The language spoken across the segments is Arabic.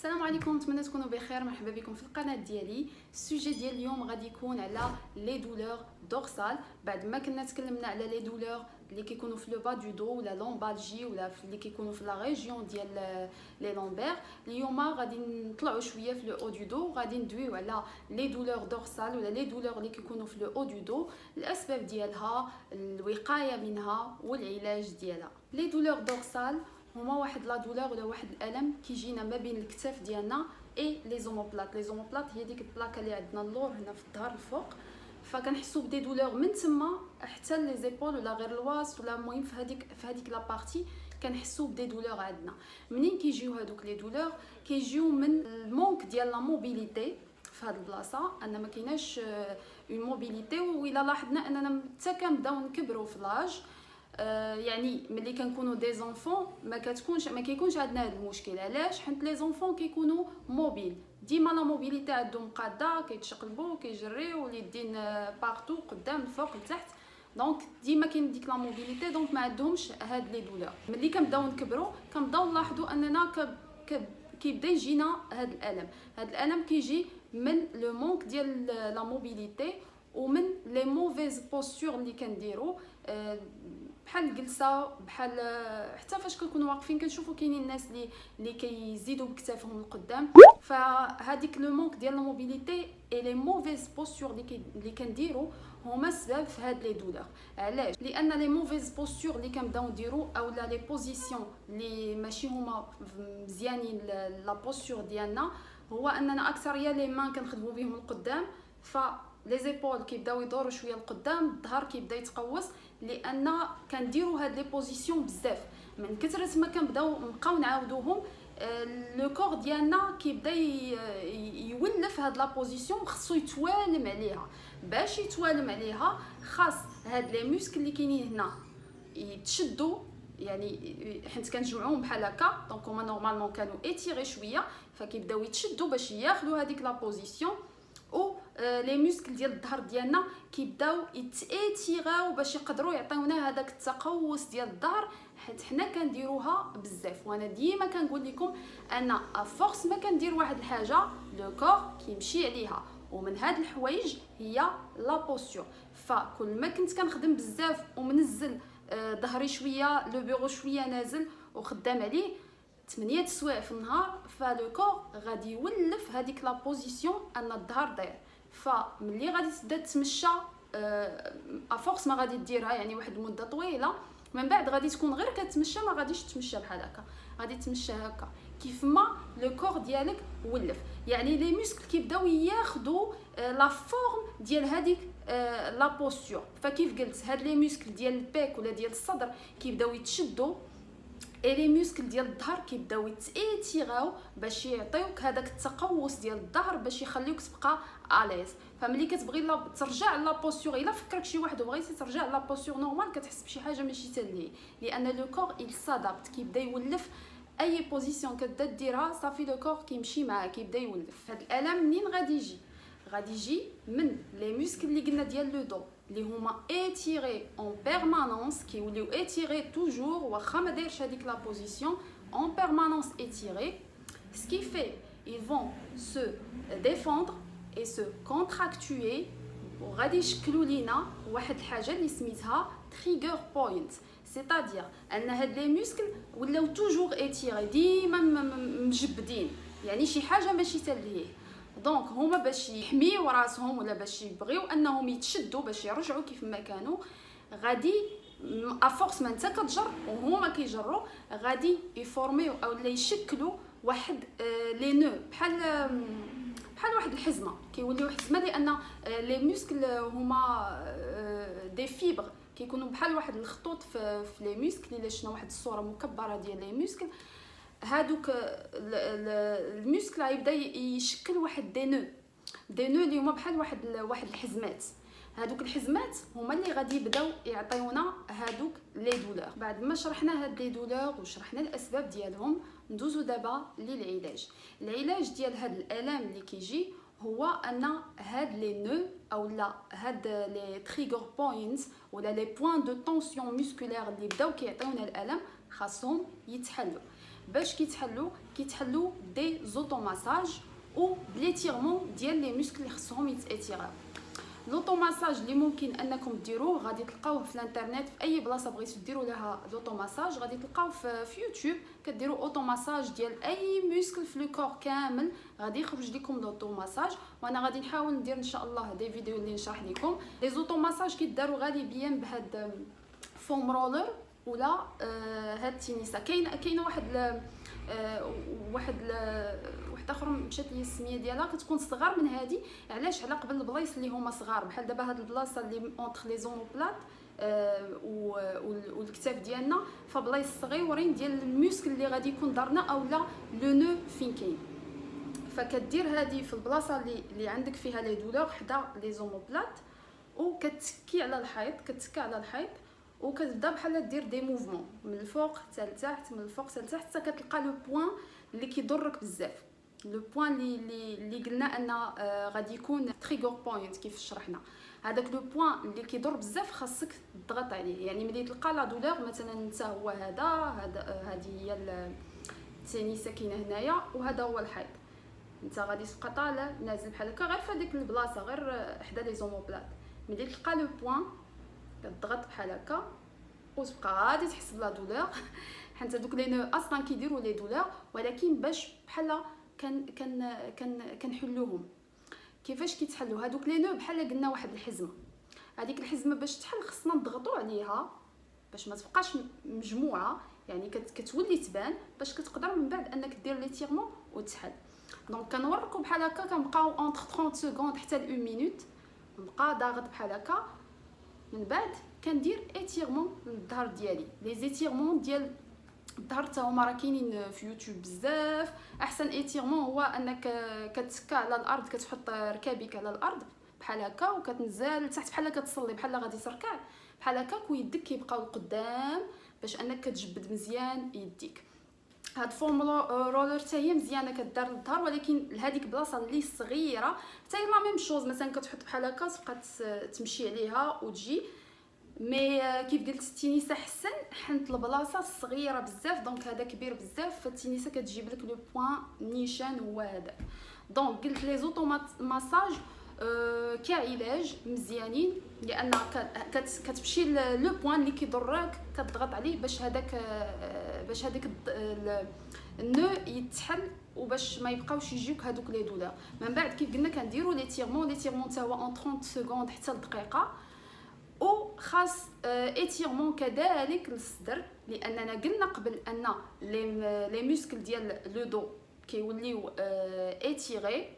السلام عليكم، نتمنى تكونوا بخير. مرحبا بكم في القناه ديالي. السوجي ديال اليوم غادي يكون على لي دولور دورسال. بعد ما كنا تكلمنا على لي دولور اللي كيكونوا في لو با دو دو ولا لومبالجي ولا اللي كيكونوا في لا ريجيون ديال لي لومبير، اليوم غادي نطلعوا شويه في لو او دو دو، غادي ندويو على لي دولور دورسال ولا لي دولور اللي كيكونوا في لو او دو دو، الاسباب ديالها، الوقايه منها والعلاج ديالها. لي دولور دورسال هما واحد لا دولور ولا واحد الالم كيجينا ما بين الكتاف ديالنا اي لي زوموبلات. لي زوموبلات هي ديك البلاكه اللي عندنا اللور هنا في الظهر الفوق، فكنحسوا بدي دولور من تما حتى لي زيبول ولا غير الواس ولا المهم في هذيك لا بارتي كنحسوا بدي دولور عندنا. منين كيجيو هذوك لي دولور؟ كيجيو من المونك ديال لا موبيليتي في هذه البلاصه، ان ما كايناش اون موبيليتي. وإلا لاحظنا اننا حتى كنبداو نكبروا في لاج، يعني ملي كنكونوا دي زونفون ما كيكونش عندنا هذا المشكل. علاش؟ حيت لي زونفون كيكونوا موبيل، ديما لا موبيليتي عندهم قاده، كيتشقلبوا كيجريو اليدين بارتو قدام الفوق لتحت، دونك ديما كاين ديك لا موبيليتي، دونك ما عندهمش هاد لي دولور. ملي كنبداو نكبروا كنبداو نلاحظوا اننا كيبدا يجينا هاد الالم. هاد الالم كيجي من لو مونك ديال لا موبيليتي ومن لي موفيز بوستور اللي كنديروا، بحال الجلسه، بحال حتى فاش كنكونوا واقفين كنشوفوا كاينين الناس اللي كيزيدوا بكتافهم لقدام. فهذيك لو مونك ديال لا موبيليتي اي لي موفيز بوستور اللي كنديروا هما السبب في هاد لي دولور. علاش؟ لان لي موفيز بوستور اللي كنبداو نديروا اولا لي بوزيسيون اللي ماشي هما مزيانين لا بوستور ديالنا، هو اننا اكثريه لي مان كنخدموا بهم القدام، ف لي زيبول كيبداو يدوروا شويه لقدام، الظهر كيبدا يتقوس، لان كنديروا هاد لي بوزيسيون بزاف. من كثره ما كنبداو نبقاو نعاودوهم، لو كور ديالنا كيبدا يولف هاد لا بوزيسيون، خصو يتوالم عليها. باش يتوالم عليها خاص هاد لي موسكل اللي كاينين هنا يتشدوا، يعني حيت كنجمعوهم بحال هكا، دونك هما نورمالمون كانوا ايتيري شويه، فكيبداو يتشدوا باش ياخذوا هذيك لا بوزيسيون. و لي موسكل ديال الظهر ديالنا كيبداو يتاثيراو باش يقدروا يعطيونا هذاك التقوس ديال الظهر، حيت حنا كنديروها بزاف. وانا ديما كنقول لكم ان افورس ما كندير واحد الحاجه لو كور كيمشي عليها، ومن هاد الحوايج هي لا بوستور. فكل ما كنت كنخدم بزاف ومنزل ظهري شويه، لو بيرو شويه نازل وخدام عليه 8 سوايع في النهار، فلو كور غادي يولف هذيك لا بوزيسيون ان الظهر داير. فملي غادي تبدا تمشى افورس ما غادي ديرها يعني واحد المده طويله، من بعد غادي تكون غير كتمشى، ما غاديش تمشى بحال هكا، غادي تمشى هكا كيف ما لو كور ديالك ولف. يعني لي موسكل كيبداو ياخذوا لا فورم ديال هذيك لا بوستور. فكيف قلت هاد لي موسكل ديال البيك ولا ديال الصدر كيبداو يتشدوا، اي لي موسكل ديال الظهر كيبداو يتيغاو باش يعطيوك هذاك التقوس ديال الظهر، باش يخليوك تبقى اليز. فملي كتبغي ترجع لا بوستور، الا فكرك شي واحد وبغيتي ترجع لا بوستور نورمال، كتحس بشي حاجه ماشي تالي، لان لو كور il s'adapte، كيبدا يولف اي بوزيسيون كتبدا ديرها صافي لو كور كيمشي معاه، كيبدا يولف. هاد الالم منين غادي يجي؟ غادي يجي من لي موسكل اللي قلنا ديال لو دو اللي هما ايتيري اون بيرمانونس، كيوليو ايتيري توجور واخا ما دايرش هذيك لا بوزيسيون اون بيرمانونس ايتيري. ce qui fait ils vont se défendre et se contractuer، وغادي يشكلوا لينا واحد الحاجه اللي سميتها تريجر بوينت. سيتادير ان هاد لي موسكل ولاو توجور ايتيري، ديما مجبدين، يعني شي حاجه ماشي تلهيه. دونك هما باش يحميو راسهم ولا باش يبغيو انهم يتشدوا باش يرجعوا كيف ما كانوا، غادي افورس ما انت كتجر وهما كيجروا، غادي يفورميو او لا يشكلوا واحد لي نو بحال واحد الحزمه، كيوليو حزمه، لان لي موسكل هما دي فيبر، كيكونوا بحال واحد الخطوط في لي موسكل. الا شفنا واحد الصوره مكبره ديال لي موسكل، هادوك الموسكل غيبدا يشكل واحد دي نو اللي هما بحال واحد الحزمات. هادوك الحزمات هما اللي غادي يبداو يعطيونا هادوك لي دولور. بعد ما شرحنا هاد لي دولور وشرحنا الاسباب ديالهم، ندوزو دابا للعلاج. العلاج ديال هاد الالام اللي كيجي هو ان هاد لي نو او لا هاد لي تريجر بوينتس ولا لي بوين دو طونسيون موسكولير اللي بداو كيعطيونا الالم خاصهم يتحلوا. باش كيتحلوا كيتحلوا دي زوتو ماساج او بليتيرمون ديال لي موسكل اللي خصهم يتاتيراو. لوطو ماساج اللي ممكن انكم ديروه غادي تلقاوه في الانترنت في اي بلاصه بغيتو ديروا لها لوطو ماساج، غادي تلقاوه في يوتيوب. كديروا اوتو ماساج ديال اي موسكل في لو كور كامل غادي يخرج لكم لوطو ماساج. وانا غادي نحاول ندير ان شاء الله دي فيديو اللي نشرح لكم لي زوتو ماساج كيداروا غالبيا بهاد فوم رولر ولا هاد التينيسه. كاينه واحد اخرى مشات لي السميه ديالها كتكون صغار من هذه. علاش؟ على قبل البلايص اللي هما صغار بحال دابا هاد البلاصه اللي اونتر لي زوموبلات والكتاف ديالنا، فبلايص صغيورين ديال الموسكل اللي غادي يكون دارنا اولا لو نو فين كاين. فكدير هذه في البلاصه اللي عندك فيها لي دولور حدا لي زوموبلات، وكتكي على الحيط، كتكا على الحيط وكتبدا بحال دير دي موفمون من الفوق حتى لتحت، من الفوق حتى لتحت، حتى كتلقى لو بوين اللي كيضرك بزاف. لو بوين اللي قلنا ان غادي يكون تريغر بوينت كيف شرحنا. هذاك لو بوين اللي كيضر بزاف خاصك تضغط عليه. يعني ملي تلقى لا دولور مثلا انت هو هذه هي التنيسه كاينه هنايا وهذا هو الحيط، انت غادي تبقى طالع نازل بحال هكا غير في هذيك البلاصه، غير حدا لي زوموبلات. ملي تلقى لو بوين كتضغط بحال هكا وتبقى غادي تحس بلا دولور حيت هذوك لي نو اصلا كيديروا لي دولور، ولكن باش بحال كنحلوهم. كيفاش كيتحلوا هذوك لي نو؟ بحال قلنا واحد الحزمه، هذيك الحزمه باش تحل خصنا نضغطوا عليها باش ما تبقاش مجموعه، يعني كتولي تبان باش كتقدر من بعد انك دير لي تيرمون وتحل. دونك كنوريكم بحال هكا كنبقاو اونتر 30 سكوند حتى ل 1 مينوت، نبقى ضاغط بحال هكا. من بعد كندير ايتيرمون للظهر ديالي. لي زيتيرمون ديال الظهر حتى هما راه كاينين في يوتيوب بزاف. احسن ايتيرمون هو انك كتسكا على الارض، كتحط ركابك على الارض بحال هكا وكتنزل لتحت بحال كتصلي، بحال غادي تركع بحال هكاك، ويدك كيبقاو لقدام باش انك كتجبد مزيان يديك. هاد فوم رولر حتى هي مزيانه كدار للظهر، ولكن لهاديك البلاصه اللي صغيره حتى هي لا ميم شوز. مثلا كتحط بحال هكا تبقى تمشي عليها وتجي، مي كيف قلت التينيسه حسن حنت البلاصه صغيره بزاف، دونك هذا كبير بزاف، فالتينيسه كتجيب لك لو بوين نيشان هو هذا. دونك قلت لي زوتو ماساج كعلاج مزيانين، لان كتمشي لو بوين اللي كيضرك كتضغط عليه باش هذاك النو يتحل وباش ما يبقاوش يجيوك هذوك لي دولار. من بعد كيف قلنا كنديروا لي تيرمون حتى هو اون 30 سكوند حتى لدقيقه. وخاص ايتيرمون كذلك للصدر، لاننا قلنا قبل ان لي موسكل ديال لو دو كيوليو ايتيري،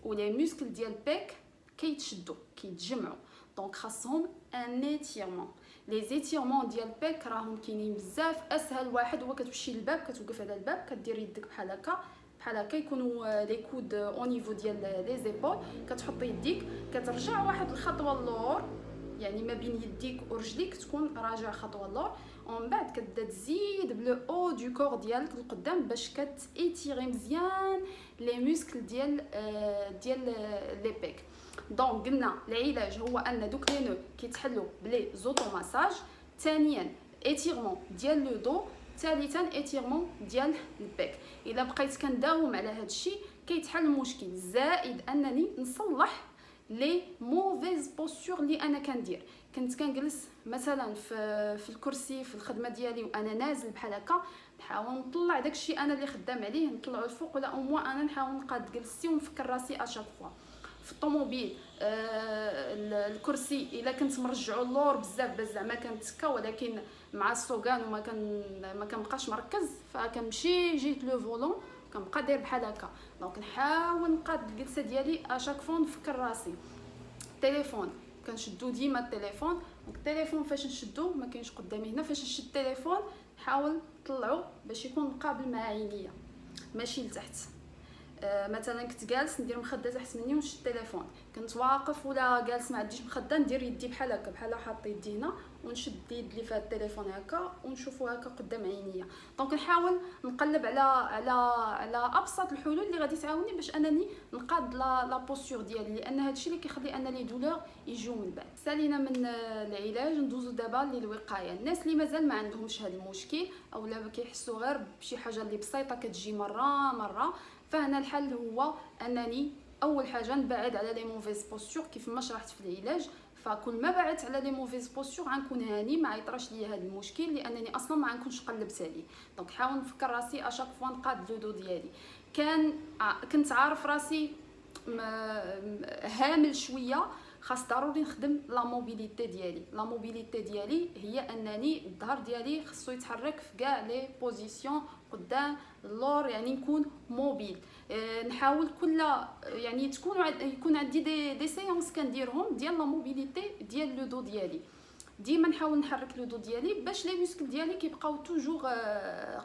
ولي موسكل ديال بيك كيتشدوا كيتجمعوا، دونك خاصهم ان ايتيرمون. لي زيتيرمون ديال بيك راهم كاينين بزاف. اسهل واحد هو كتمشي للباب، كتوقف على الباب، كدير يدك بحال هكا بحال هكا، يكونوا لي كود او نيفو ديال لي زيبول، كتحط يديك كترجع واحد الخطوه اللور، يعني ما بين يديك ورجليك تكون راجع خطوه اللور، ومن بعد كتبدا تزيد بلو او دو كور ديالك لقدام باش كتيتيري مزيان لي موسكل ديال لي بيك. دونك قلنا العلاج هو ان دوك لي نو كيتحلوا بلي زوتو ماساج، ثانيا ايتيرمون ديال لو دو، ثالثا ايتيرمون ديال البيك. الا بقيت كنداوم على هذا الشيء كيتحل المشكل، زائد انني نصلح لي موفيز بوستور اللي انا كندير. كنت كنجلس مثلا في الكرسي في الخدمه ديالي وانا نازل بحال هكا، نحاول نطلع داكشي انا اللي خدام عليه نطلعو الفوق، ولا او موان انا نحاول نقاد جلستي ونفكر راسي اشاك فوا. في الطوموبيل الكرسي الا كنت مرجعو اللور بزاف زعما كنتكا، ولكن مع السوغان وما ما كنبقاش مركز، فكنمشي جيت لو فولون كنبقى داير بحال هكا. دونك نحاول نقاد الجلسه ديالي اشاك فوا نفكر راسي. التليفون كنشدو ديما التليفون، دونك التليفون فاش نشدو ما كاينش قدامي هنا، فاش نشد التليفون نحاول نطلعو باش يكون مقابل مع عينيا ماشي لتحت. مثلا كنت جالس ندير مخده تحت مني ونشد التليفون، كنت واقف ولا جالس ما عنديش مخده ندير يدي بحال هكا، بحال حاط يدي هنا ونشد يد اللي فيها التليفون هكا ونشوفو هكا قدام عينيا. دونك نحاول نقلب على ابسط الحلول اللي غادي تعاوني باش انني نقاد لا بوستور ديالي، لان هادشي اللي كيخلي ان لي دولور يجيو من بعد. سالينا من العلاج ندوزو دابا للوقايه. الناس اللي مازال ما عندهمش هذا المشكل او لا كيحسوا غير بشي حاجه اللي بسيطه كتجي مره، فهنا الحل هو انني اول حاجه نبعد على لي موفيز بوستور كيف ما شرحت في العلاج. فكل ما بعدت على لي موفيز بوستور غنكون هاني ما يطراش ليا هذا المشكل، لانني اصلا ما غنكونش قلبت عليه. دونك نحاول نفكر راسي اشاك فوا نقاد لو دو ديالي. كنت عارف راسي هامل شويه، خاص ضروري نخدم لا موبيليتي ديالي. لا موبيليتي ديالي هي انني الظهر ديالي خصو يتحرك في كاع لي بوزيسيون، قدام اللور، يعني نكون موبيل. نحاول كل يعني يكون عندي دي سيونس كنديرهم ديال لا موبيليتي ديال لو دو ديالي. ديما نحاول نحرك لو دو ديالي باش لي موسكل ديالي كيبقاو توجور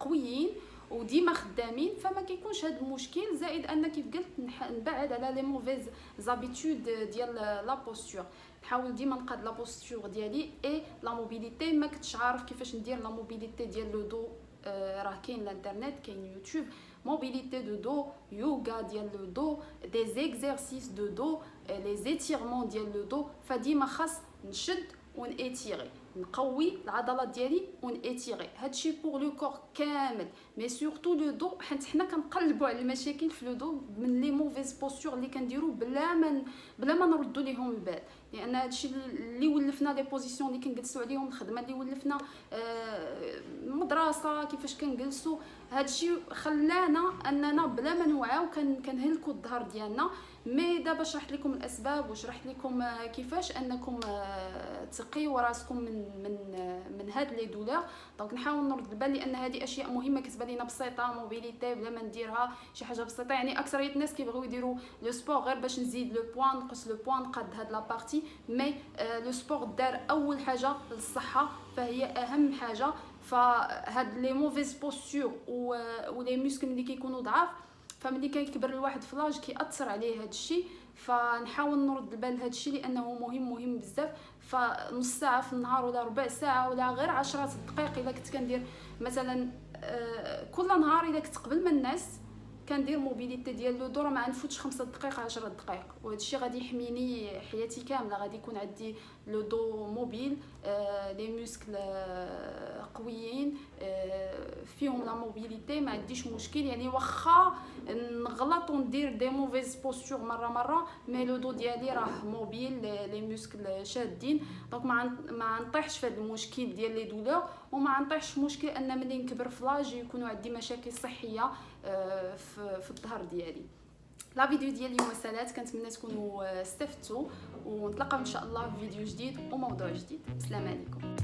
قويين وديما خدامين، فما كيكونش هذا المشكل. زائد ان كيف قلت نبعد على لي موفيز زابيتود ديال لا بوستور. نحاول ديما نقاد لا بوستور ديالي اي لا موبيليتي. ما كنتش عارف كيفاش ندير لا موبيليتي ديال لو دو، راه كاين الانترنت، كاين يوتيوب، موبيليتي دو دو، يوغا ديال لو دو، دي زيكزيرسيس دو دو، لي زيتيرمون ديال لو دو. فديما خاص نشد ونأتيغي، نقوي العضلات ديالي ونأتيغي. هادشي بور لو كور كامل، مي سورتو لو دو، حيت حنا كنقلبوا على المشاكل في لو دو من لي موفيز بوستور اللي كنديرو بلا ما نردوا ليهم البال. لان هادشي اللي ولفنا لي بوزيسيون اللي كنجلسوا عليهم، الخدمه اللي ولفنا، مدرسه كيفاش كنجلسوا، هادشي خلانا اننا بلا ما نوعاو كنهلكوا الظهر ديالنا. مي دابا شرحت لكم الاسباب وشرحت لكم كيفاش انكم تقيوا راسكم من هاد لي دولور. دونك نحاول نرد البال، لان هذه اشياء مهمه كتبان لينا بسيطه، موبيليتي بلا ما نديرها شي حاجه بسيطه. يعني اكثريه الناس كيبغيو يديروا لو سبور غير باش نزيد لو بوان نقص لو بوان نقاد هاد لا بارتي. مي لو سبور دار اول حاجه للصحه، فهي اهم حاجه. فهاد لي موفيز بوستور ولي موسكل اللي كيكونوا ضعاف، فملي كيكبر الواحد في لاج كيأثر عليه هذا الشيء. فنحاول نرد البال لهذا الشيء لانه مهم بزاف. فنص ساعه في النهار ولا ربع ساعه ولا غير 10 دقائق الا كنت كندير مثلا كل نهار، الا كنت قبل ما الناس كندير موبيليتي ديال لو دور ما نفوتش 5 دقائق 10 دقائق، وهذا الشيء غادي يحميني حياتي كامله. غادي يكون عندي لو دو موبيل، لي موسكل قويين، فيهم لا موبيليتي، ما عنديش مشكل. يعني واخا نغلط وندير دي موفيز بوستور مره، مي لو دو ديالي راه موبيل، لي موسكل شادين. دونك ما نطيحش في هذا المشكل ديال لي دولور، وما نطيحش في مشكل ان ملي نكبر في لاج يكونوا عندي مشاكل صحيه في الظهر ديالي. لا فيديو ديال اليوم سالات، كنتمنى تكونوا استفدتوا، ونتلاقاو ان شاء الله في فيديو جديد وموضوع جديد. السلام عليكم.